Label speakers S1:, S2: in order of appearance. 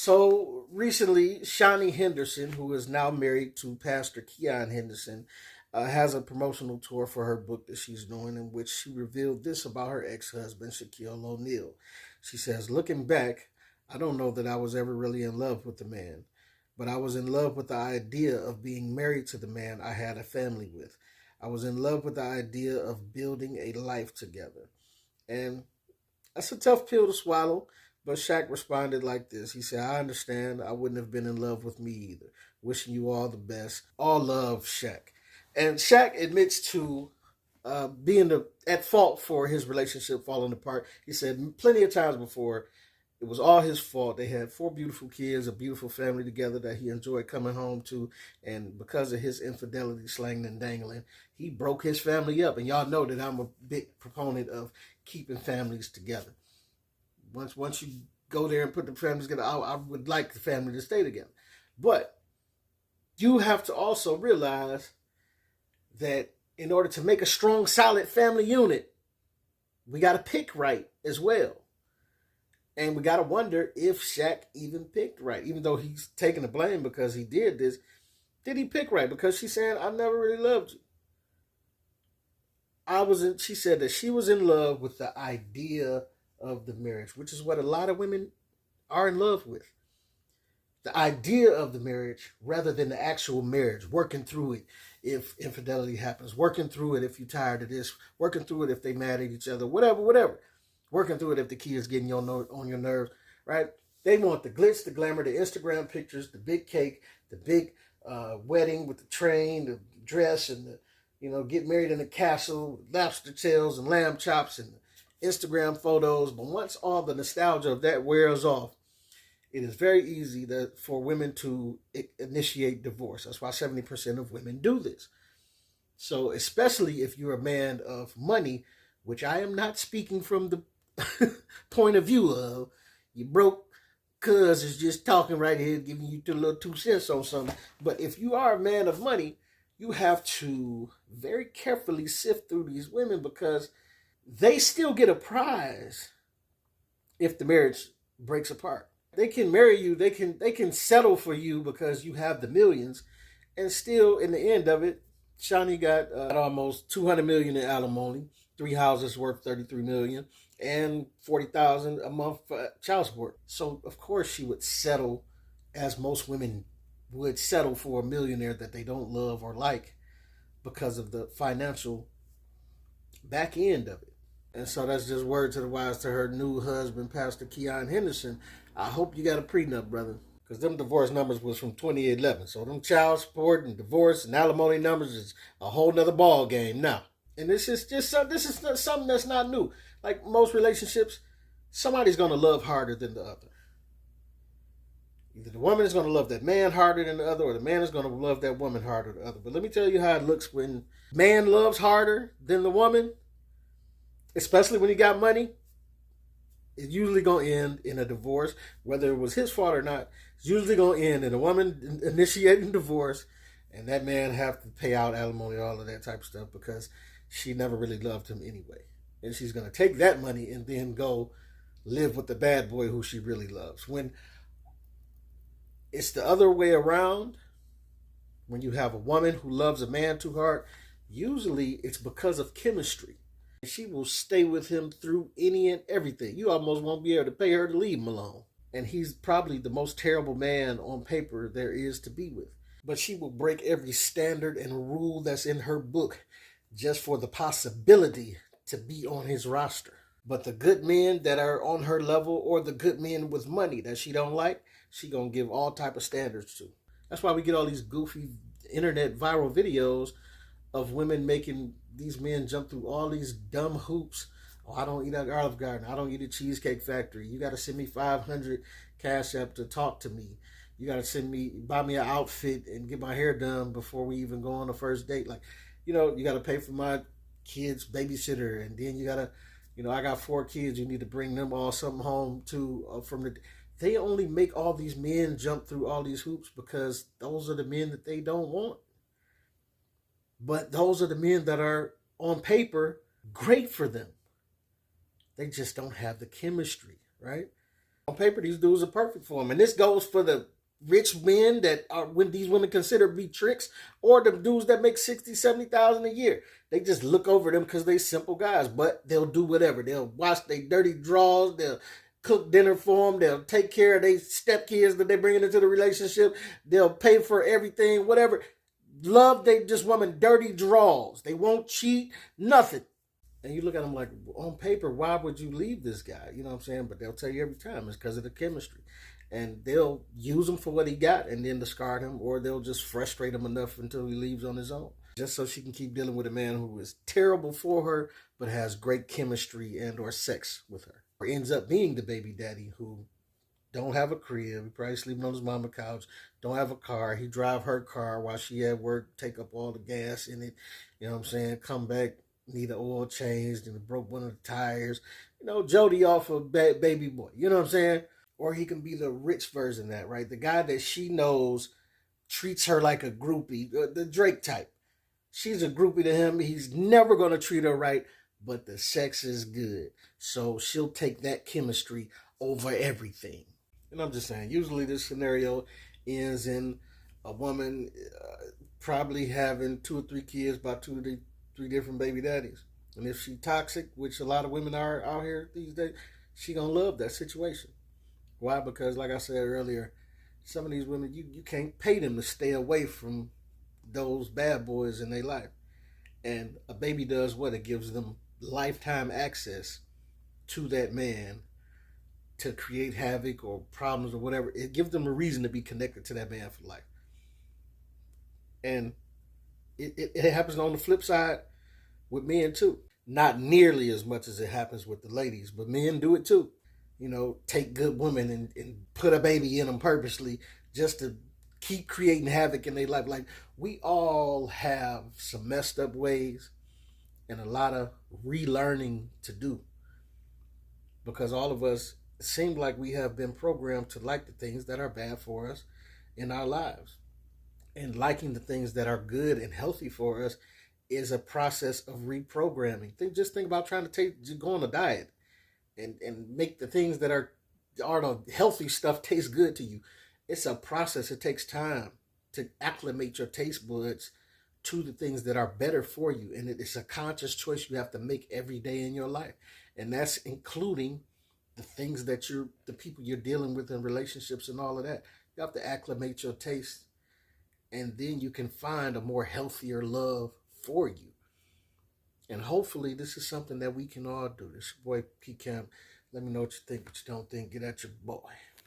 S1: So recently, Shaunie Henderson, who is now married to Pastor Keion Henderson, has a promotional tour for her book that she's doing, in which she revealed this about her ex-husband, Shaquille O'Neal. She says, looking back, I don't know that I was ever really in love with the man, but I was in love with the idea of being married to the man I had a family with. I was in love with the idea of building a life together. And that's a tough pill to swallow. But Shaq responded like this. He said, I understand. I wouldn't have been in love with me either. Wishing you all the best. All love, Shaq. And Shaq admits to being at fault for his relationship falling apart. He said plenty of times before it was all his fault. They had 4 beautiful kids, a beautiful family together that he enjoyed coming home to. And because of his infidelity, slanging and dangling, he broke his family up. And y'all know that I'm a big proponent of keeping families together. Once you go there and put the families together, I would like the family to stay together. But you have to also realize that in order to make a strong, solid family unit, we got to pick right as well. And we got to wonder if Shaq even picked right. Even though he's taking the blame because he did this, did he pick right? Because she's saying, I never really loved you. She said that she was in love with the idea of the marriage, which is what a lot of women are in love with. The idea of the marriage rather than the actual marriage, working through it if infidelity happens, working through it if you're tired of this, working through it if they mad at each other, whatever. Working through it if the kid's getting on your nerves, right? They want the glitz, the glamour, the Instagram pictures, the big cake, the big wedding with the train, the dress, and get married in a castle, lobster tails and lamb chops and Instagram photos. But once all the nostalgia of that wears off, it is very easy for women to initiate divorce. That's why 70% of women do this. So especially if you're a man of money, which I am not speaking from the point of view of, you broke cuz is just talking right here, giving you a little 2 cents on something. But if you are a man of money, you have to very carefully sift through these women, because they still get a prize if the marriage breaks apart. They can marry you, they can settle for you because you have the millions, and still in the end of it, Shaunie got almost $200 million in alimony, 3 houses worth $33 million, and $40,000 a month for child support. So of course she would settle, as most women would settle for a millionaire that they don't love or like, because of the financial back end of it. And so that's just word to the wise to her new husband, Pastor Keion Henderson. I hope you got a prenup, brother, because them divorce numbers was from 2011. So them child support and divorce and alimony numbers is a whole nother ball game now. And this is something that's not new. Like most relationships, somebody's going to love harder than the other. Either the woman is going to love that man harder than the other, or the man is going to love that woman harder than the other. But let me tell you how it looks when man loves harder than the woman, especially when he got money. It's usually going to end in a divorce, whether it was his fault or not. It's usually going to end in a woman initiating divorce, and that man have to pay out alimony, all of that type of stuff, because she never really loved him anyway. And she's going to take that money and then go live with the bad boy who she really loves. When it's the other way around, when you have a woman who loves a man too hard, usually it's because of chemistry. She will stay with him through any and everything. You almost won't be able to pay her to leave him alone. And he's probably the most terrible man on paper there is to be with. But she will break every standard and rule that's in her book just for the possibility to be on his roster. But the good men that are on her level, or the good men with money that she don't like, she gonna give all type of standards to. That's why we get all these goofy internet viral videos of women making these men jump through all these dumb hoops. Oh, I don't eat at Olive Garden. I don't eat at Cheesecake Factory. You got to send me 500 Cash App to talk to me. You got to buy me an outfit and get my hair done before we even go on a first date. Like, you got to pay for my kids' babysitter. And then you got to, I got 4 kids. You need to bring them all something home too from the... They only make all these men jump through all these hoops because those are the men that they don't want. But those are the men that are, on paper, great for them. They just don't have the chemistry, right? On paper, these dudes are perfect for him. And this goes for the rich men that are when these women consider be tricks, or the dudes that make 60, 70,000 a year. They just look over them because they simple guys, but they'll do whatever. They'll wash their dirty drawers. They'll cook dinner for them. They'll take care of their stepkids that they bring into the relationship. They'll pay for everything, whatever. Love they just woman dirty drawers. They won't cheat, nothing. And you look at them like, on paper, why would you leave this guy? You know what I'm saying? But they'll tell you every time it's because of the chemistry. And they'll use him for what he got and then discard him, or they'll just frustrate him enough until he leaves on his own. Just so she can keep dealing with a man who is terrible for her, but has great chemistry and or sex with her. Or ends up being the baby daddy who don't have a crib. He probably sleeping on his mama's couch. Don't have a car. He drive her car while she at work, take up all the gas in it. You know what I'm saying? Come back, need an oil changed, and it broke one of the tires. You know, Jody off of baby boy. You know what I'm saying? Or he can be the rich version of that, right? The guy that she knows treats her like a groupie, the Drake type. She's a groupie to him. He's never going to treat her right, but the sex is good. So she'll take that chemistry over everything. And I'm just saying, usually this scenario ends in a woman probably having 2 or 3 kids by 2 or 3 different baby daddies. And if she toxic, which a lot of women are out here these days, she gonna love that situation. Why? Because like I said earlier, some of these women, you can't pay them to stay away from those bad boys in their life. And a baby does what? It gives them lifetime access to that man to create havoc or problems or whatever. It gives them a reason to be connected to that man for life. And it happens on the flip side with men too. Not nearly as much as it happens with the ladies, but men do it too. You know, take good women and put a baby in them purposely just to keep creating havoc in their life. Like, we all have some messed up ways and a lot of relearning to do, because all of us seem like we have been programmed to like the things that are bad for us in our lives. And liking the things that are good and healthy for us is a process of reprogramming. Just think about trying to go on a diet and make the things that are the healthy stuff taste good to you. It's a process. It takes time to acclimate your taste buds to the things that are better for you. And it's a conscious choice you have to make every day in your life. And that's including the things that the people you're dealing with in relationships and all of that. You have to acclimate your taste, and then you can find a more healthier love for you. And hopefully this is something that we can all do. This is your boy Keion. Let me know what you think, what you don't think. Get at your boy.